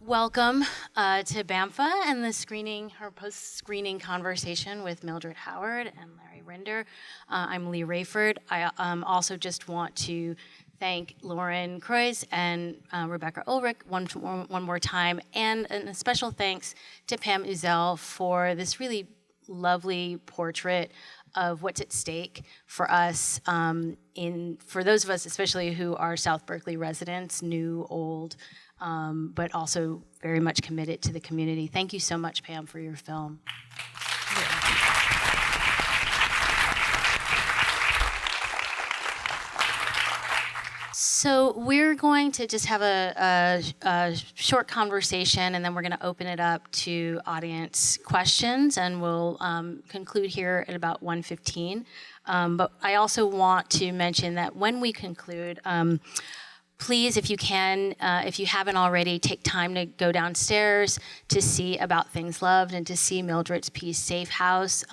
Welcome to BAMPFA and the screening, her post-screening conversation with Mildred Howard and Leigh Raiford. I'm Leigh Raiford. I also just want to thank Lauren Kreuz and Rebecca Ulrich one more time, and a special thanks to Pam Uzell for this really lovely portrait of what's at stake for us, for those of us especially who are South Berkeley residents, new, old, but also very much committed to the community. Thank you so much, Pam, for your film. So we're going to just have a short conversation, and then we're going to open it up to audience questions, and we'll conclude here at about 1:15. But I also want to mention that when we conclude, please, if you can, if you haven't already, take time to go downstairs to see About Things Loved and to see Mildred's piece, Safe House,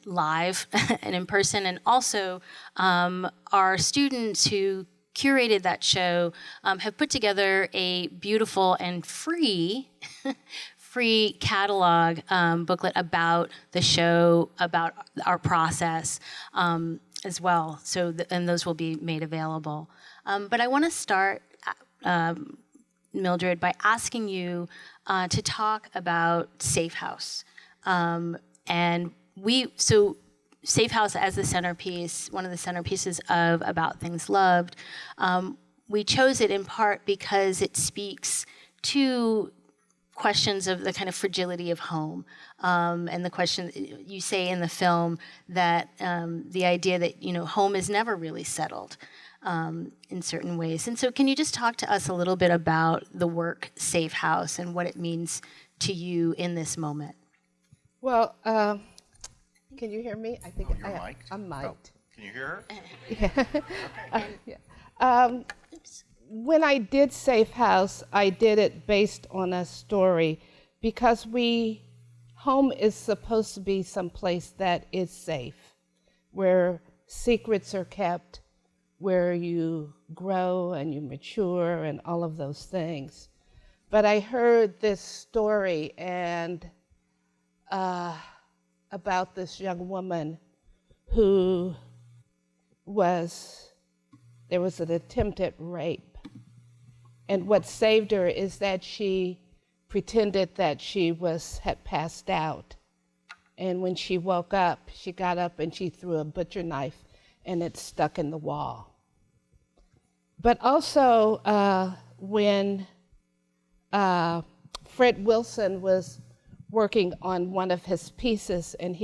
live and in person. And also, our students who curated that show have put together a beautiful and free catalog booklet about the show, about our process as well. So, and those will be made available. But I want to start, Mildred, by asking you to talk about Safe House. So Safe House as the centerpiece, one of the centerpieces of About Things Loved, we chose it in part because it speaks to questions of the kind of fragility of home, and the question you say in the film that the idea that home is never really settled in certain ways. And so can you just talk to us a little bit about the work Safe House and what it means to you in this moment? Well, can you hear me? I think I'm mic'd. Oh, can you hear her? Yeah. When I did Safe House, I did it based on a story because home is supposed to be someplace that is safe, where secrets are kept, where you grow and you mature and all of those things. But I heard this story and about this young woman who there was an attempted rape. And what saved her is that she pretended that she had passed out. And when she woke up, she got up and she threw a butcher knife and it stuck in the wall. But also when Fred Wilson was working on one of his pieces, and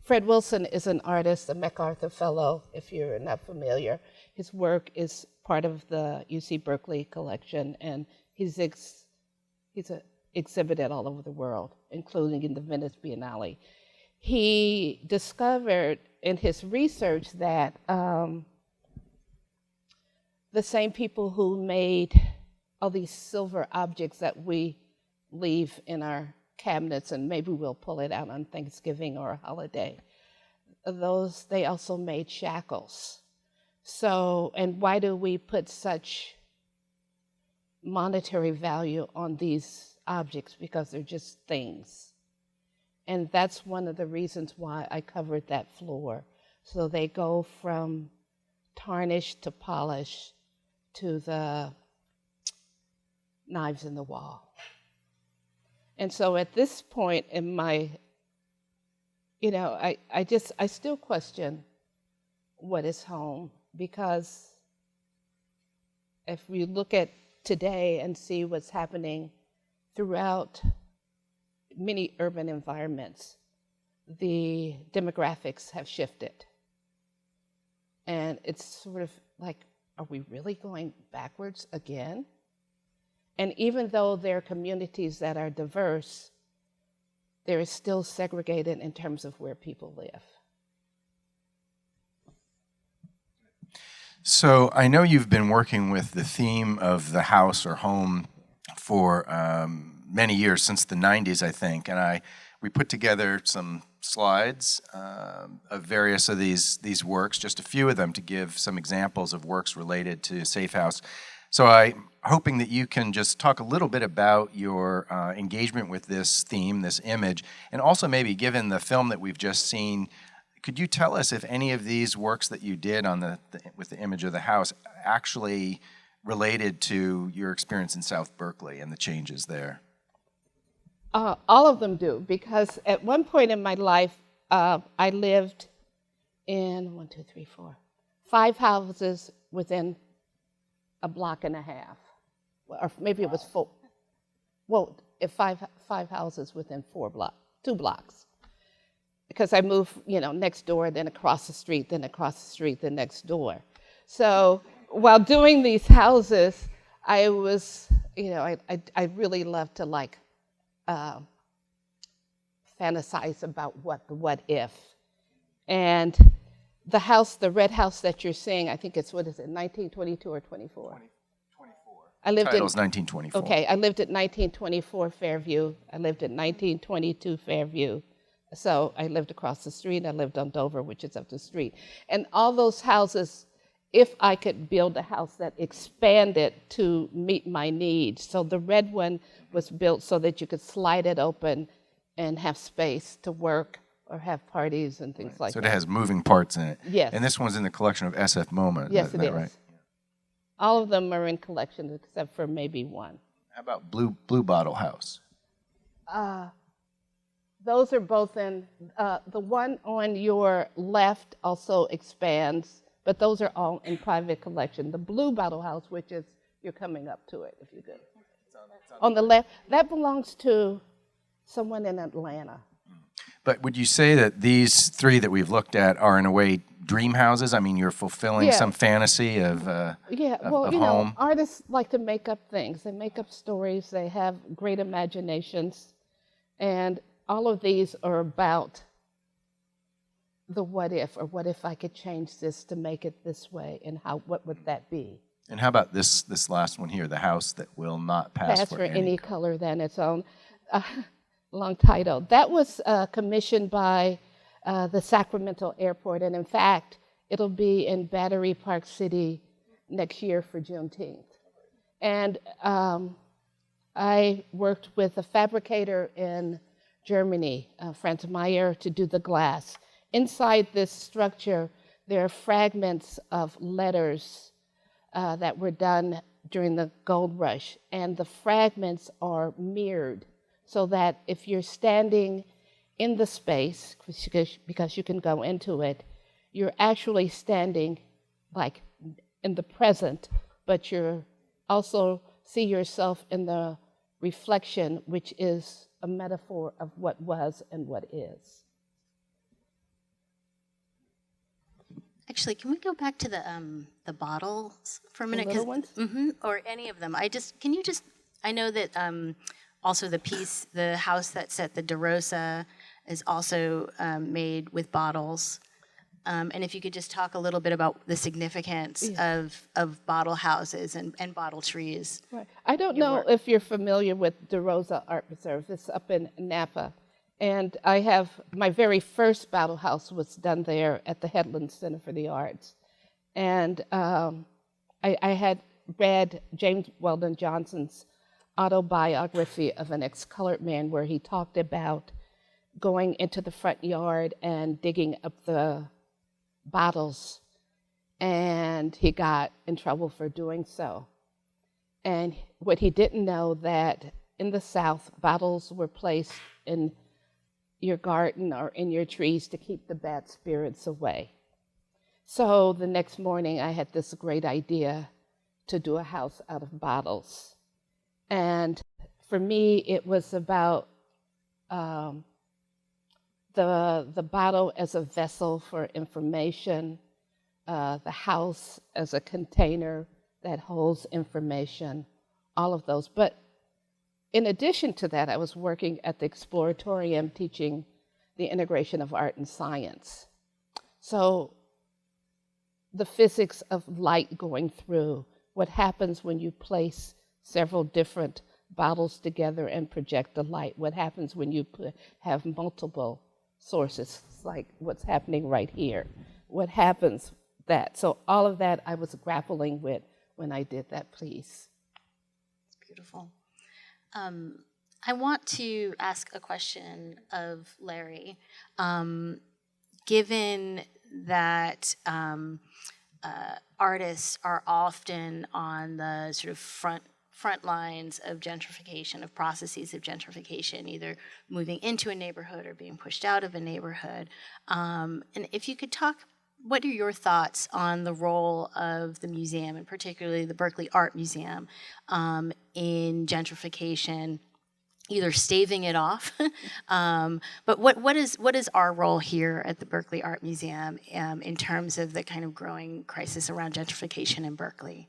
Fred Wilson is an artist, a MacArthur Fellow, if you're not familiar. His work is part of the UC Berkeley collection, and he's exhibited all over the world, including in the Venice Biennale. He discovered in his research that the same people who made all these silver objects that we leave in our cabinets, and maybe we'll pull it out on Thanksgiving or a holiday, they also made shackles. So, and why do we put such monetary value on these objects? Because they're just things. And that's one of the reasons why I covered that floor. So they go from tarnish to polish to the knives in the wall. And so at this point in my, I still question what is home, because if we look at today and see what's happening throughout many urban environments, the demographics have shifted. And it's sort of like, are we really going backwards again? And even though there are communities that are diverse, there is still segregated in terms of where people live. So I know you've been working with the theme of the house or home for many years, since the 90s, I think. And we put together some slides of various of these works, just a few of them, to give some examples of works related to Safe House. So I'm hoping that you can just talk a little bit about your engagement with this theme, this image, and also maybe given the film that we've just seen, could you tell us if any of these works that you did on with the image of the house actually related to your experience in South Berkeley and the changes there? All of them do, because at one point in my life, I lived in 5 houses within a block and a half, or maybe it was 4. Well, if five houses within 2 blocks, because I moved, next door, then across the street, then across the street, then next door. So while doing these houses, I was, I really loved to fantasize about what if. And the house, the red house that you're seeing, I think it's, 1922 or 24? 24. I lived Title's 1924. Okay, I lived at 1924 Fairview. I lived at 1922 Fairview. So I lived across the street. I lived on Dover, which is up the street. And all those houses, if I could build a house that expanded to meet my needs. So the red one was built so that you could slide it open and have space to work or have parties and things like that. So it has moving parts in it. Yes. And this one's in the collection of SF MoMA. Yes, Isn't it that is. right? All of them are in collections except for maybe one. How about Blue Bottle House? Those are both in, the one on your left also expands, but those are all in private collection. The Blue Bottle House, which is, you're coming up to it if you could. On the left, that belongs to someone in Atlanta. But would you say that these 3 that we've looked at are in a way dream houses? I mean, you're fulfilling some fantasy of home. Artists like to make up things. They make up stories. They have great imaginations. And all of these are about the what if, or what if I could change this to make it this way, and what would that be? And how about this last one here, the house that will not pass for any color than its own? Long title. That was commissioned by the Sacramento Airport, and in fact, it'll be in Battery Park City next year for Juneteenth. And I worked with a fabricator in Germany, Franz Meyer, to do the glass. Inside this structure, there are fragments of letters that were done during the gold rush, and the fragments are mirrored, so that if you're standing in the space, because you can go into it, you're actually standing like in the present, but you're also see yourself in the reflection, which is a metaphor of what was and what is. Actually, can we go back to the bottles for a minute? The little ones? Or any of them. I know that also the house that set the DeRosa is also made with bottles. And if you could just talk a little bit about the significance of bottle houses and bottle trees. Right. I don't know if you're familiar with DeRosa Art Reserve. It's up in Napa. And I have, my very first bottle house was done there at the Headland Center for the Arts. And I had read James Weldon Johnson's autobiography of an ex-colored man, where he talked about going into the front yard and digging up the bottles, and he got in trouble for doing so. And what he didn't know, that in the South, bottles were placed in your garden or in your trees to keep the bad spirits away. So the next morning I had this great idea to do a house out of bottles. And for me, it was about the bottle as a vessel for information, the house as a container that holds information, all of those. But in addition to that, I was working at the Exploratorium teaching the integration of art and science. So the physics of light going through, what happens when you place several different bottles together and project the light, what happens when you have multiple sources, like what's happening right here, what happens that. So all of that I was grappling with when I did that piece. It's beautiful. I want to ask a question of Larry. Given that artists are often on the sort of front lines of gentrification, of processes of gentrification, either moving into a neighborhood or being pushed out of a neighborhood. And if you could talk, what are your thoughts on the role of the museum, and particularly the Berkeley Art Museum, in gentrification, either staving it off, but what is our role here at the Berkeley Art Museum in terms of the kind of growing crisis around gentrification in Berkeley?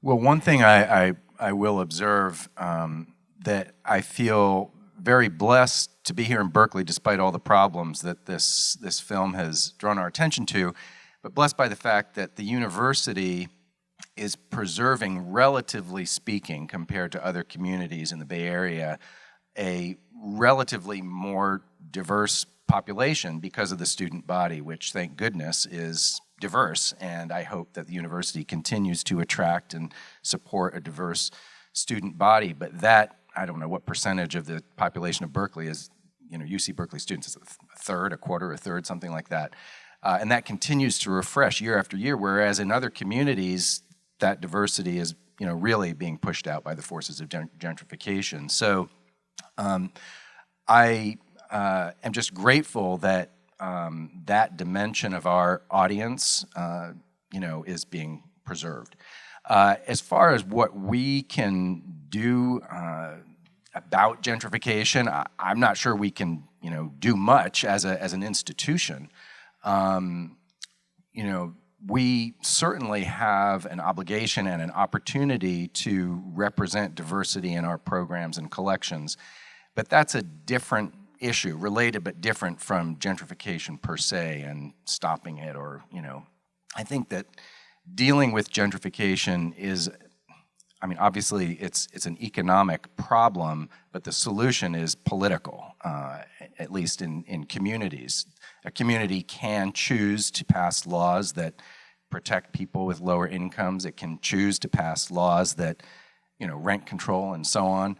Well, one thing I will observe that I feel very blessed to be here in Berkeley despite all the problems that this film has drawn our attention to, but blessed by the fact that the university is preserving, relatively speaking, compared to other communities in the Bay Area, a relatively more diverse population because of the student body, which, thank goodness, is diverse. And I hope that the university continues to attract and support a diverse student body. But that, I don't know what percentage of the population of Berkeley is, UC Berkeley students. Is a third, a quarter, a third, something like that. And that continues to refresh year after year, whereas in other communities, that diversity is, really being pushed out by the forces of gentrification. So I am just grateful that that dimension of our audience, is being preserved. As far as what we can do about gentrification, I'm not sure we can, do much as an institution. We certainly have an obligation and an opportunity to represent diversity in our programs and collections, but that's a different issue, related but different from gentrification per se and stopping it, or, I think that dealing with gentrification is, obviously it's an economic problem, but the solution is political, at least in communities. A community can choose to pass laws that protect people with lower incomes. It can choose to pass laws that, rent control and so on.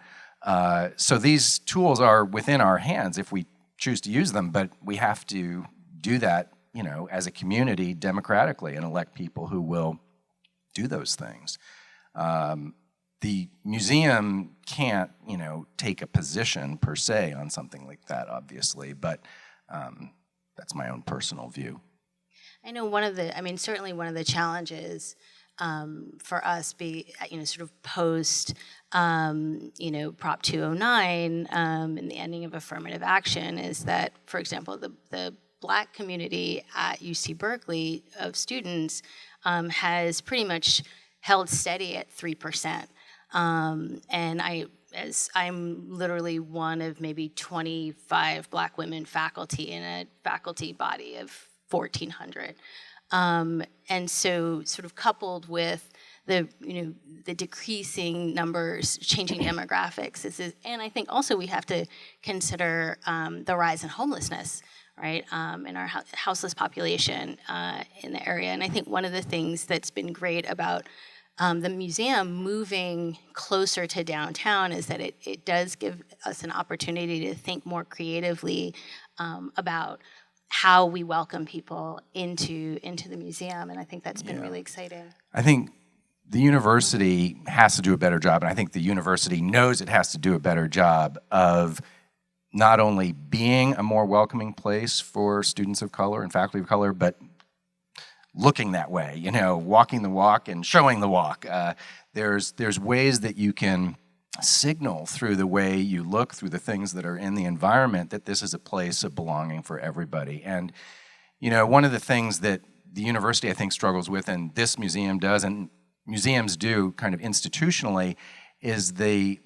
So these tools are within our hands if we choose to use them, but we have to do that, as a community democratically and elect people who will do those things. The museum can't, take a position per se on something like that, obviously, but that's my own personal view. I know certainly one of the challenges for us sort of post, Prop 209 and the ending of affirmative action is that, for example, the Black community at UC Berkeley of students has pretty much held steady at 3%. And I'm literally one of maybe 25 Black women faculty in a faculty body of 1,400. And so sort of coupled with the decreasing numbers, changing demographics, and I think also we have to consider the rise in homelessness, right, in our houseless population in the area. And I think one of the things that's been great about the museum moving closer to downtown is that it does give us an opportunity to think more creatively about how we welcome people into the museum, and I think that's been really exciting. I think the university has to do a better job, and I think the university knows it has to do a better job of not only being a more welcoming place for students of color and faculty of color, but looking that way, walking the walk and showing the walk. There's ways that you can signal through the way you look, through the things that are in the environment, that this is a place of belonging for everybody. And, one of the things that the university, I think, struggles with, and this museum does, and museums do kind of institutionally, is the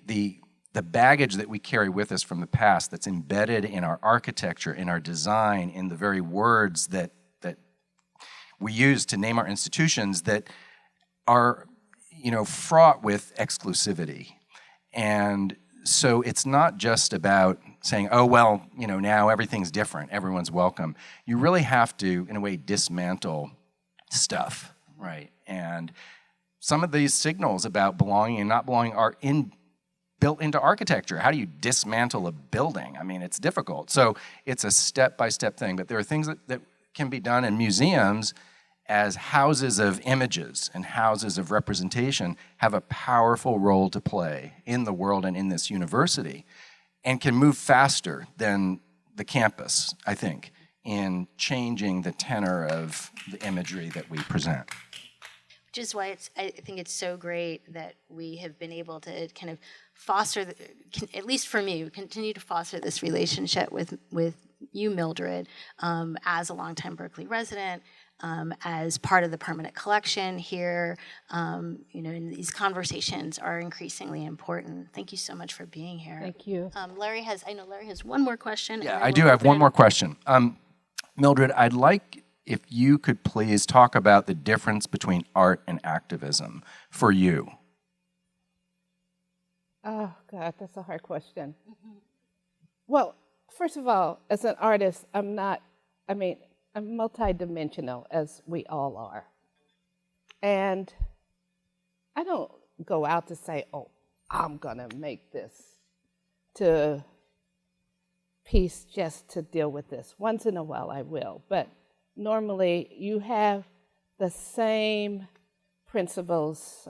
baggage that we carry with us from the past that's embedded in our architecture, in our design, in the very words that we use to name our institutions, that are, fraught with exclusivity. And so it's not just about saying, oh, well, now everything's different, everyone's welcome. You really have to, in a way, dismantle stuff, right? And some of these signals about belonging and not belonging are built into architecture. How do you dismantle a building? I mean, it's difficult. So it's a step-by-step thing, but there are things that can be done in museums as houses of images and houses of representation have a powerful role to play in the world and in this university, and can move faster than the campus, I think, in changing the tenor of the imagery that we present. Which is why I think it's so great that we have been able to kind of foster, at least for me, continue to foster this relationship with you, Mildred, as a longtime Berkeley resident, as part of the permanent collection here. And these conversations are increasingly important. Thank you so much for being here. Thank you. Larry has one more question. Yeah, I do have one more question. Mildred, I'd like if you could please talk about the difference between art and activism for you. Oh, God, that's a hard question. Well, first of all, as an artist, I'm multidimensional, as we all are. And I don't go out to say, oh, I'm going to make this to piece just to deal with this. Once in a while I will, but normally you have the same principles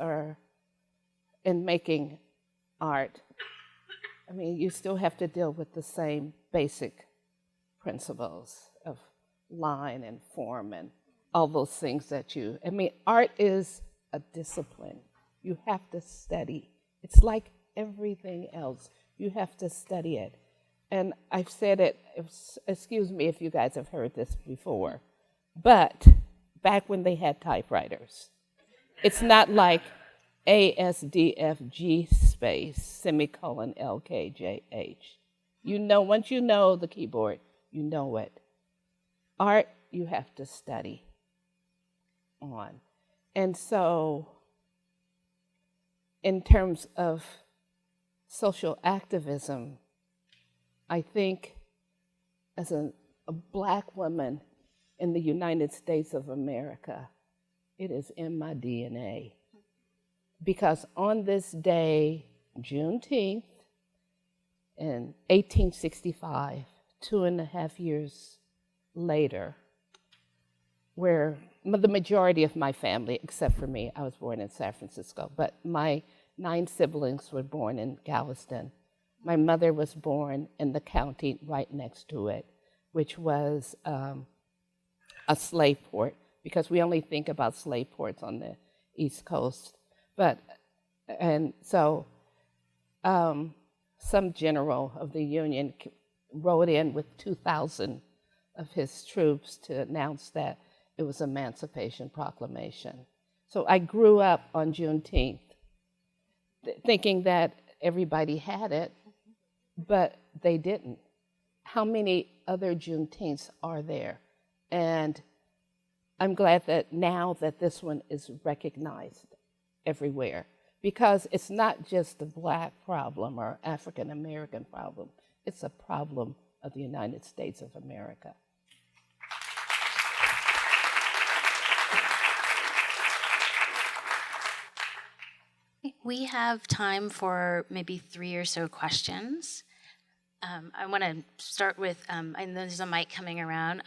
in making art. I mean, you still have to deal with the same basic principles of line and form and all those things art is a discipline. You have to study. It's like everything else. You have to study it. And I've said it, excuse me if you guys have heard this before, but back when they had typewriters, it's not like ASDFG space, semicolon, LKJH. Once you know the keyboard, you know it. Art, you have to study on. And so, in terms of social activism, I think as a Black woman in the United States of America, it is in my DNA. Because on this day, Juneteenth, in 1865, 2.5 years later, where the majority of my family, except for me, I was born in San Francisco, but my 9 siblings were born in Galveston. My mother was born in the county right next to it, which was a slave port, because we only think about slave ports on the East Coast. So some general of the Union rode in with 2,000 of his troops to announce that it was Emancipation Proclamation. So I grew up on Juneteenth thinking that everybody had it, but they didn't. How many other Juneteenths are there? And I'm glad that now that this one is recognized everywhere, because it's not just a Black problem or African American problem, it's a problem of the United States of America. We have time for maybe 3 or so questions. I want to start with, I know there's a mic coming around,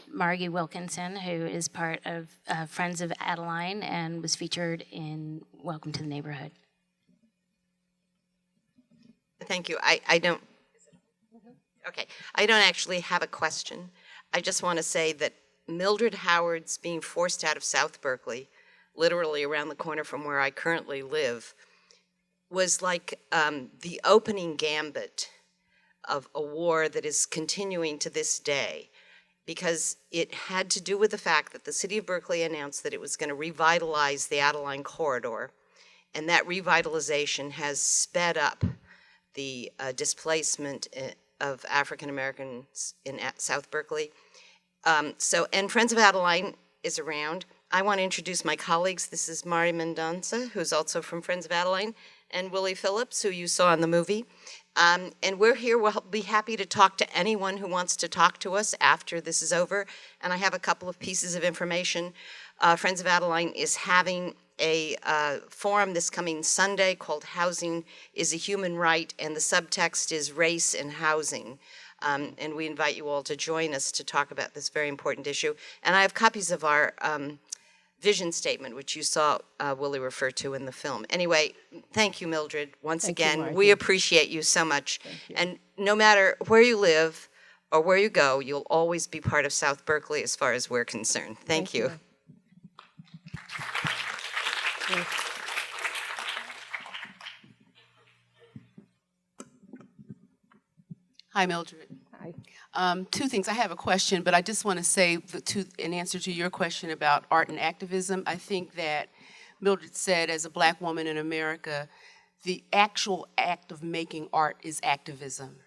Margie Wilkinson, who is part of Friends of Adeline and was featured in Welcome to the Neighborhood. Thank you. I don't actually have a question. I just want to say that Mildred Howard's being forced out of South Berkeley, literally around the corner from where I currently live, was like the opening gambit of a war that is continuing to this day, because it had to do with the fact that the city of Berkeley announced that it was going to revitalize the Adeline corridor, and that revitalization has sped up the displacement of African Americans in South Berkeley. And Friends of Adeline is around. I want to introduce my colleagues. This is Mari Mendonça, who's also from Friends of Adeline, and Willie Phillips, who you saw in the movie. And we're here. We'll be happy to talk to anyone who wants to talk to us after this is over. And I have a couple of pieces of information. Friends of Adeline is having a forum this coming Sunday called Housing is a Human Right, and the subtext is race and housing. And we invite you all to join us to talk about this very important issue. And I have copies of our vision statement, which you saw Willie refer to in the film. Anyway, thank you, Mildred. Once again, we appreciate you so much. And no matter where you live or where you go, you'll always be part of South Berkeley as far as we're concerned. Thank you. Hi, Mildred. Hi. Two things. I have a question, but I just want to say, in answer to your question about art and activism, I think that Mildred said, as a Black woman in America, the actual act of making art is activism.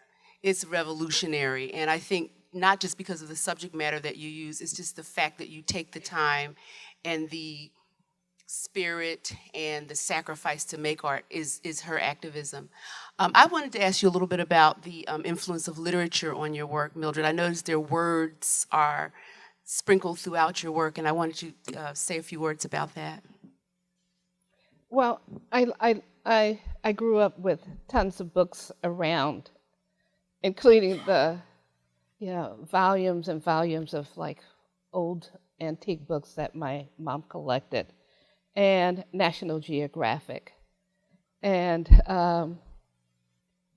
It's revolutionary, and I think not just because of the subject matter that you use, it's just the fact that you take the time and the spirit and the sacrifice to make art is her activism. I wanted to ask you a little bit about the influence of literature on your work, Mildred. I noticed their words are sprinkled throughout your work, and I wanted you to say a few words about that. Well, I grew up with tons of books around, including the volumes and volumes of like old antique books that my mom collected, and National Geographic. And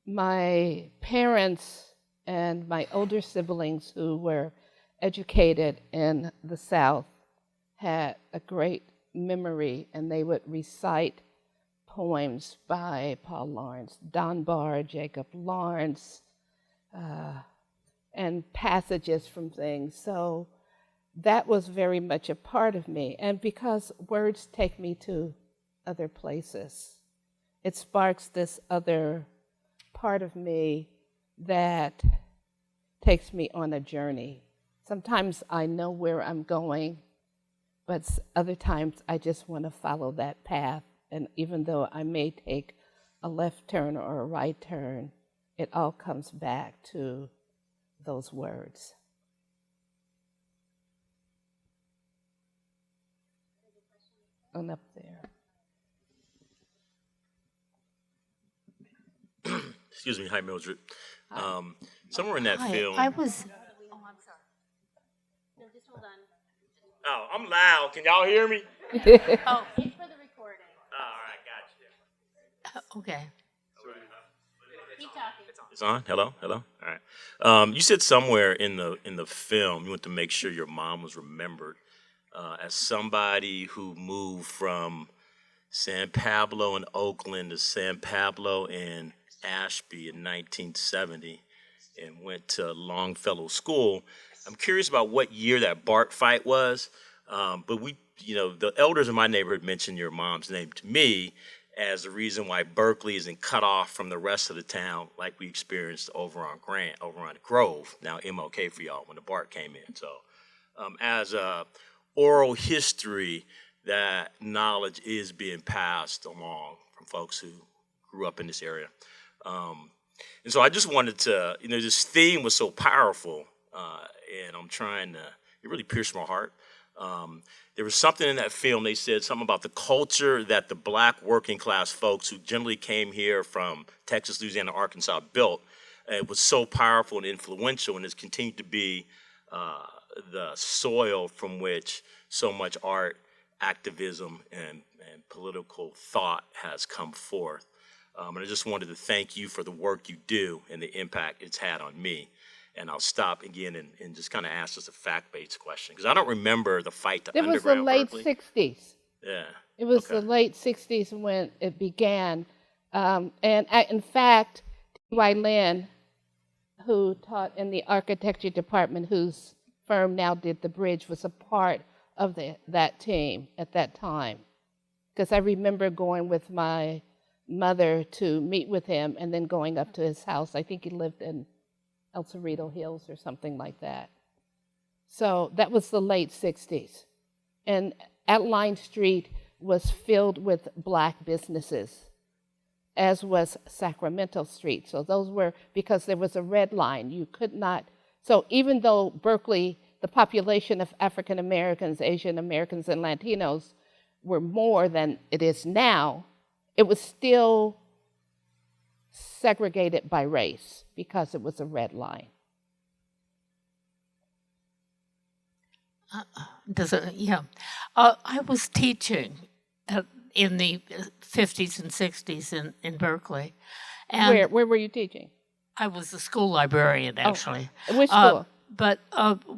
my parents and my older siblings who were educated in the South had a great memory, and they would recite poems by Paul Laurence Dunbar, Jacob Lawrence, and passages from things. So that was very much a part of me. And because words take me to other places, it sparks this other part of me that takes me on a journey. Sometimes I know where I'm going, but other times I just want to follow that path. And even though I may take a left turn or a right turn, it all comes back to those words. And up there. Excuse me. Hi, Mildred. Somewhere in that film. I was. Oh, I'm sorry. No, just hold on. Oh, I'm loud. Can y'all hear me? Oh, it's for the recording. Oh, all right, got you. Okay. Keep talking. It's on. Hello. All right. You said somewhere in the film you want to make sure your mom was remembered as somebody who moved from San Pablo and Oakland to San Pablo and Ashby in 1970 and went to Longfellow School. I'm curious about what year that BART fight was, but the elders in my neighborhood mentioned your mom's name to me as the reason why Berkeley isn't cut off from the rest of the town like we experienced over on Grove, now MLK for y'all, when the BART came in. So as a oral history, that knowledge is being passed along from folks who grew up in this area. And so I just wanted to, this theme was so powerful, and I'm trying to, it really pierced my heart. There was something in that film, they said something about the culture that the Black working class folks who generally came here from Texas, Louisiana, Arkansas built. It was so powerful and influential, and it's continued to be the soil from which so much art, activism, and political thought has come forth. And I just wanted to thank you for the work you do and the impact it's had on me. And I'll stop again and just kind of ask us a fact-based question, because I don't remember the fight to Underground Berkeley. It was the late 60s. Yeah. It was the late 60s when it began. In fact, T.Y. Lin, who taught in the architecture department, whose firm now did the bridge, was a part of that team at that time. Because I remember going with my mother to meet with him and then going up to his house. I think he lived in El Cerrito Hills or something like that. So that was the late 60s. And Adeline Street was filled with Black businesses, as was Sacramento Street. So those were, because there was a red line, you could not, so even though Berkeley the population of African Americans, Asian Americans, and Latinos were more than it is now, it was still segregated by race because it was a red line. I was teaching in the 50s and 60s in Berkeley. And Where were you teaching? I was a school librarian, actually. Which school? But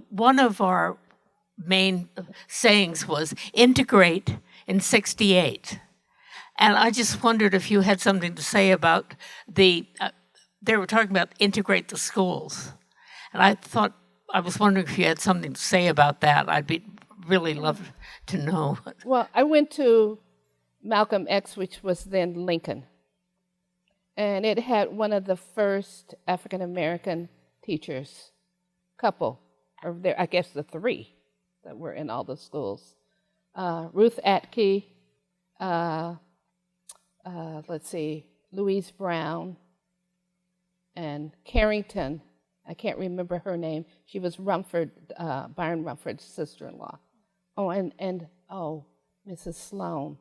one of our main sayings was integrate in 68. And I just wondered if you had something to say about they were talking about integrate the schools. And I was wondering if you had something to say about that. I'd really love to know. Well, I went to Malcolm X, which was then Lincoln. And it had one of the first African American teachers, couple, or there, I guess the three that were in all the schools. Ruth Atke, Louise Brown, and Carrington. I can't remember her name. She was Byron Rumford's sister-in-law. Oh, and Mrs. Sloan.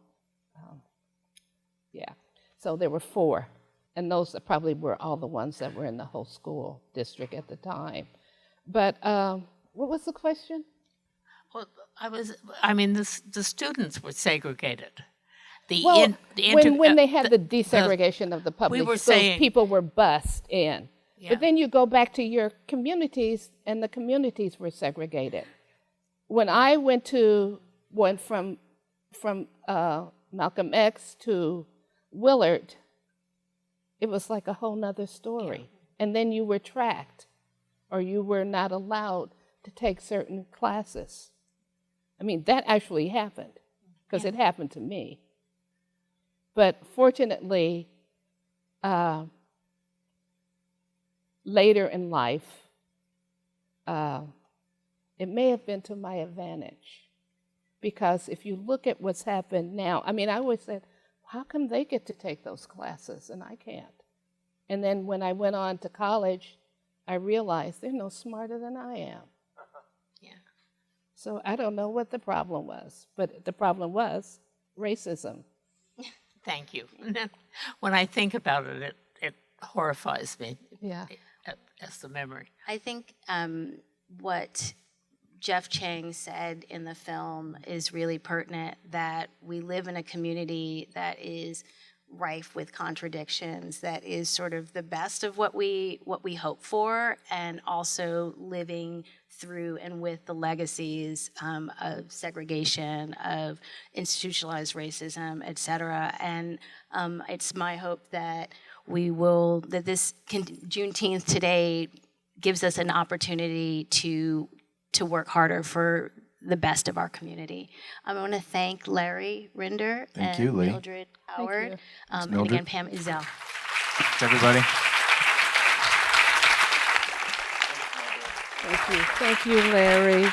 Yeah. So there were four. And those probably were all the ones that were in the whole school district at the time. But what was the question? Well, the students were segregated. When they had the desegregation of the public schools, people were bused in. Yeah. But then you go back to your communities, and the communities were segregated. When I went from Malcolm X to Willard, it was like a whole nother story. Yeah. And then you were tracked, or you were not allowed to take certain classes. I mean, that actually happened, because it happened to me. But fortunately, later in life, it may have been to my advantage. Because if you look at what's happened now, I always said, how come they get to take those classes and I can't? And then when I went on to college, I realized they're no smarter than I am. Yeah. So I don't know what the problem was, but the problem was racism. Thank you. When I think about it, it horrifies me. Yeah. As the memory. I think what Jeff Chang said in the film is really pertinent, that we live in a community that is rife with contradictions, that is sort of the best of what we hope for, and also living through and with the legacies of segregation, of institutionalized racism, et cetera. And it's my hope that this Juneteenth today gives us an opportunity to work harder for the best of our community. I want to thank Larry Rinder and Mildred Howard, and again, Pam Uzell. Thanks, everybody. Thank you. Thank you, Larry.